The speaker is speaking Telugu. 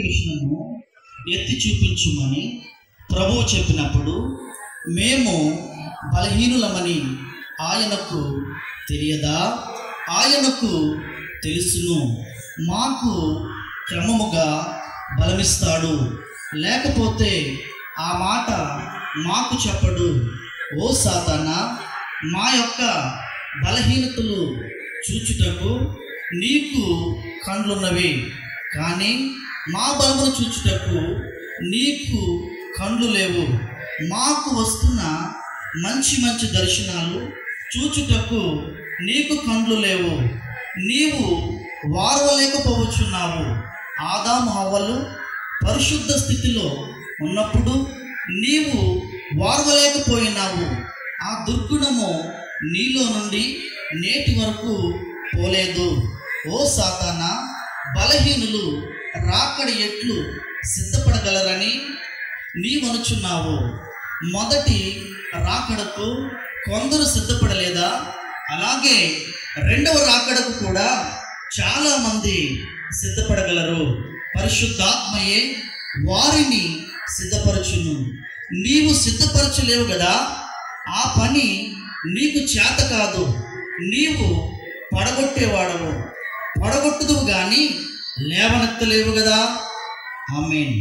మిషన్ను ఎత్తి చూపించుమని ప్రభువు చెప్పినప్పుడు మేము బలహీనులమని ఆయనకు తెలియదా? ఆయనకు తెలుసును. మాకు క్రమముగా బలమిస్తాడు, లేకపోతే ఆ మాట మాకు చెప్పడు. ఓ సాతానా, మా యొక్క బలహీనతలు చూచుటకు నీకు కండ్లున్నవి, కానీ మా బలమును చూచుటకు నీకు కండ్లు లేవు. మాకు వస్తున్న మంచి మంచి దర్శనాలు చూచుటకు నీకు కండ్లు లేవు. నీవు వారవలేకపోవచ్చున్నావు. ఆదాము హవ్వలు పరిశుద్ధ స్థితిలో ఉన్నప్పుడు నీవు వారవలేకపోయినావు. ఆ దుర్గుణము నీలో నుండి నేటి వరకు పోలేదు. ఓ సాతానా, బలహీనులు రాకడ ఎట్లు సిద్ధపడగలరని నీవనుచున్నావు. మొదటి రాకడకు కొందరు సిద్ధపడలేదా? అలాగే రెండవ రాకడకు కూడా చాలా మంది సిద్ధపడగలరు. పరిశుద్ధాత్మయే వారిని సిద్ధపరచును. నీవు సిద్ధపరచలేవు కదా, ఆ పని నీకు చేత కాదు. నీవు పడగొట్టేవాడవు, పడగొట్టుదువు కానీ లేవనెత్తలేవు కదా. ఆమేన్.